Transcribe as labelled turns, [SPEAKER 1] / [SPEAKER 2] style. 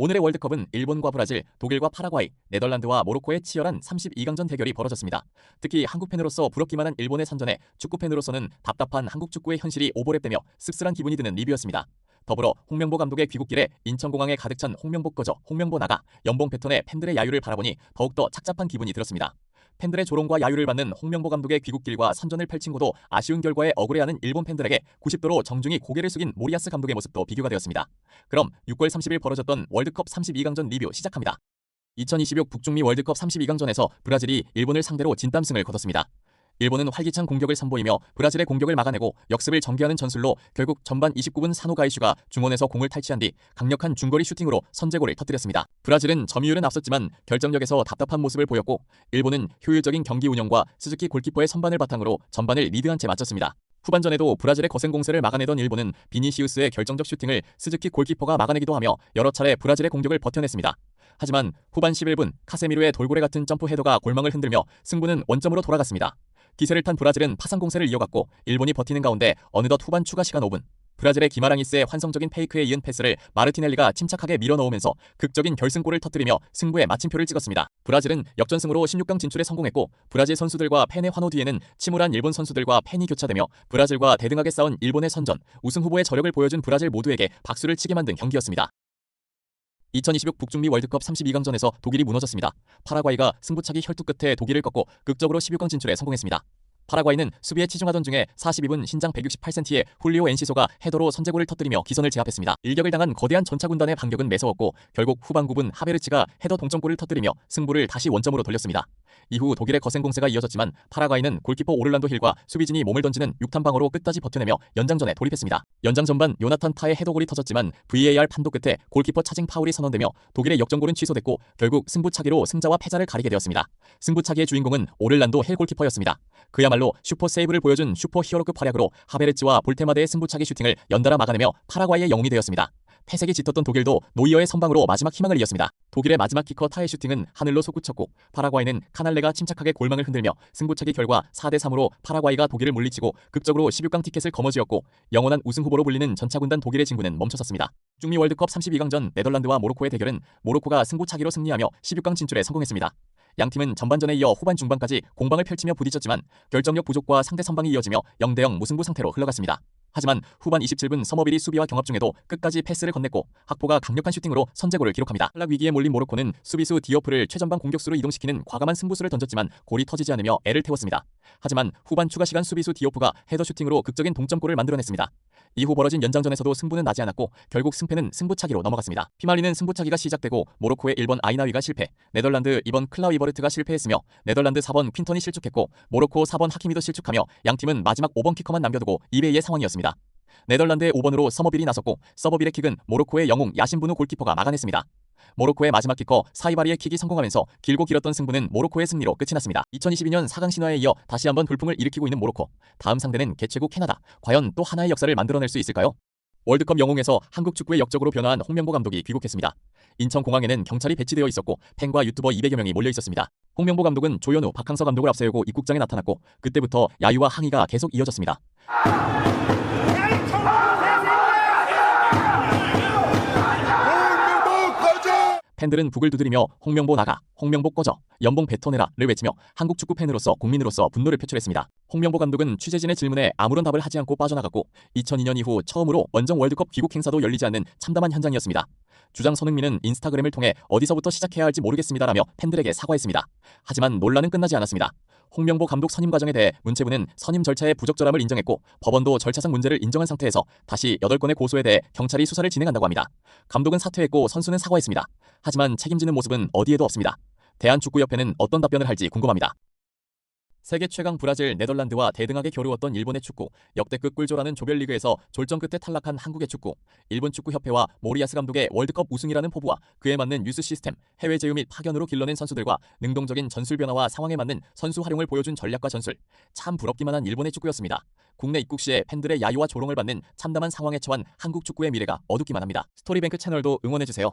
[SPEAKER 1] 오늘의 월드컵은 일본과 브라질, 독일과 파라과이, 네덜란드와 모로코의 치열한 32강전 대결이 벌어졌습니다. 특히 한국 팬으로서 부럽기만 한 일본의 선전에 축구 팬으로서는 답답한 한국 축구의 현실이 오버랩되며 씁쓸한 기분이 드는 리뷰였습니다. 더불어 홍명보 감독의 귀국길에 인천공항에 가득 찬 홍명보 꺼져, 홍명보 나가, 연봉 패턴의 팬들의 야유를 바라보니 더욱더 착잡한 기분이 들었습니다. 팬들의 조롱과 야유를 받는 홍명보 감독의 귀국길과 선전을 펼친 고도 아쉬운 결과에 억울해하는 일본 팬들에게 90도로 정중히 고개를 숙인 모리아스 감독의 모습도 비교가 되었습니다. 그럼 6월 30일 벌어졌던 월드컵 32강전 리뷰 시작합니다. 2026 북중미 월드컵 32강전에서 브라질이 일본을 상대로 진땀승을 거뒀습니다. 일본은 활기찬 공격을 선보이며 브라질의 공격을 막아내고 역습을 전개하는 전술로 결국 전반 29분 사노 가이슈가 중원에서 공을 탈취한 뒤 강력한 중거리 슈팅으로 선제골을 터뜨렸습니다. 브라질은 점유율은 앞섰지만 결정력에서 답답한 모습을 보였고 일본은 효율적인 경기 운영과 스즈키 골키퍼의 선반을 바탕으로 전반을 리드한 채 마쳤습니다. 후반전에도 브라질의 거센 공세를 막아내던 일본은 비니시우스의 결정적 슈팅을 스즈키 골키퍼가 막아내기도 하며 여러 차례 브라질의 공격을 버텨냈습니다. 하지만 후반 11분 카세미르의 돌고래 같은 점프 헤더가 골망을 흔들며 승부는 원점으로 돌아갔습니다. 기세를 탄 브라질은 파상 공세를 이어갔고 일본이 버티는 가운데 어느덧 후반 추가 시간 5분 브라질의 기마랑이스의 환성적인 페이크에 이은 패스를 마르티넬리가 침착하게 밀어넣으면서 극적인 결승골을 터뜨리며 승부에 마침표를 찍었습니다. 브라질은 역전승으로 16강 진출에 성공했고 브라질 선수들과 팬의 환호 뒤에는 침울한 일본 선수들과 팬이 교차되며 브라질과 대등하게 싸운 일본의 선전, 우승 후보의 저력을 보여준 브라질 모두에게 박수를 치게 만든 경기였습니다. 2026 북중미 월드컵 32강전에서 독일이 무너졌습니다. 파라과이가 승부차기 혈투 끝에 독일을 꺾고 극적으로 16강 진출에 성공했습니다. 파라과이는 수비에 치중하던 중에 42분 신장 168cm의 훌리오 엔시소가 헤더로 선제골을 터뜨리며 기선을 제압했습니다. 일격을 당한 거대한 전차군단의 반격은 매서웠고 결국 후반 9분 하베르치가 헤더 동점골을 터뜨리며 승부를 다시 원점으로 돌렸습니다. 이후 독일의 거센 공세가 이어졌지만 파라과이는 골키퍼 오를란도 힐과 수비진이 몸을 던지는 육탄방어로 끝까지 버텨내며 연장전에 돌입했습니다. 연장 전반 요나탄 타의 헤더골이 터졌지만 VAR 판독 끝에 골키퍼 차징 파울이 선언되며 독일의 역전골은 취소됐고 결국 승부차기로 승자와 패자를 가리게 되었습니다. 승부차기의 주인공은 오를란도 힐 골키퍼였습니다. 그야말로 슈퍼 세이브를 보여준 슈퍼 히어로급 활약으로 하베르츠와 볼테마데의 승부차기 슈팅을 연달아 막아내며 파라과이의 영웅이 되었습니다. 패색이 짙었던 독일도 노이어의 선방으로 마지막 희망을 이었습니다. 독일의 마지막 키커 타의 슈팅은 하늘로 솟구쳤고 파라과이는 카날레가 침착하게 골망을 흔들며 승부차기 결과 4대3으로 파라과이가 독일을 물리치고 극적으로 16강 티켓을 거머쥐었고 영원한 우승 후보로 불리는 전차군단 독일의 진군은 멈춰섰습니다. 중미 월드컵 32강전 네덜란드와 모로코의 대결은 모로코가 승부차기로 승리하며 16강 진출에 성공했습니다. 양팀은 전반전에 이어 후반 중반까지 공방을 펼치며 부딪혔지만 결정력 부족과 상대 선방이 이어지며 0대0 무승부 상태로 흘러갔습니다. 하지만 후반 27분 서머빌이 수비와 경합 중에도 끝까지 패스를 건넸고 학포가 강력한 슈팅으로 선제골을 기록합니다. 탈락 위기에 몰린 모로코는 수비수 디오프를 최전방 공격수로 이동시키는 과감한 승부수를 던졌지만 골이 터지지 않으며 애를 태웠습니다. 하지만 후반 추가 시간 수비수 디오프가 헤더 슈팅으로 극적인 동점골을 만들어냈습니다. 이후 벌어진 연장전에서도 승부는 나지 않았고 결국 승패는 승부차기로 넘어갔습니다. 피말리는 승부차기가 시작되고 모로코의 1번 아이나위가 실패, 네덜란드 2번 클라우이버르트가 실패했으며 네덜란드 4번 퀸턴이 실축했고 모로코 4번 하키미도 실축하며 양팀은 마지막 5번 키커만 남겨두고 2대2의 상황이었습니다. 네덜란드의 5번으로 서머빌이 나섰고 서머빌의 킥은 모로코의 영웅 야신부누 골키퍼가 막아냈습니다. 모로코의 마지막 키커 사이바리의 킥이 성공하면서 길고 길었던 승부는 모로코의 승리로 끝이 났습니다. 2022년 4강 신화에 이어 다시 한번 돌풍을 일으키고 있는 모로코. 다음 상대는 개최국 캐나다. 과연 또 하나의 역사를 만들어낼 수 있을까요? 월드컵 영웅에서 한국 축구의 역적으로 변화한 홍명보 감독이 귀국했습니다. 인천공항에는 경찰이 배치되어 있었고 팬과 유튜버 200여 명이 몰려 있었습니다. 홍명보 감독은 조현우, 박항서 감독을 앞세우고 입국장에 나타났고 그때부터 야유와 항의가 계속 이어졌습니다. 팬들은 북을 두드리며 홍명보 나가, 홍명보 꺼져, 연봉 뱉어내라를 외치며 한국 축구 팬으로서 국민으로서 분노를 표출했습니다. 홍명보 감독은 취재진의 질문에 아무런 답을 하지 않고 빠져나갔고 2002년 이후 처음으로 원정 월드컵 귀국 행사도 열리지 않는 참담한 현장이었습니다. 주장 손흥민은 인스타그램을 통해 어디서부터 시작해야 할지 모르겠습니다라며 팬들에게 사과했습니다. 하지만 논란은 끝나지 않았습니다. 홍명보 감독 선임 과정에 대해 문체부는 선임 절차의 부적절함을 인정했고 법원도 절차상 문제를 인정한 상태에서 다시 8건의 고소에 대해 경찰이 수사를 진행한다고 합니다. 감독은 사퇴했고 선수는 사과했습니다. 하지만 책임지는 모습은 어디에도 없습니다. 대한축구협회는 어떤 답변을 할지 궁금합니다. 세계 최강 브라질, 네덜란드와 대등하게 겨루었던 일본의 축구, 역대급 꿀조라는 조별리그에서 졸전 끝에 탈락한 한국의 축구, 일본 축구협회와 모리아스 감독의 월드컵 우승이라는 포부와 그에 맞는 뉴스 시스템, 해외 제휴 및 파견으로 길러낸 선수들과 능동적인 전술 변화와 상황에 맞는 선수 활용을 보여준 전략과 전술, 참 부럽기만 한 일본의 축구였습니다. 국내 입국 시에 팬들의 야유와 조롱을 받는 참담한 상황에 처한 한국 축구의 미래가 어둡기만 합니다. 스토리뱅크 채널도 응원해주세요.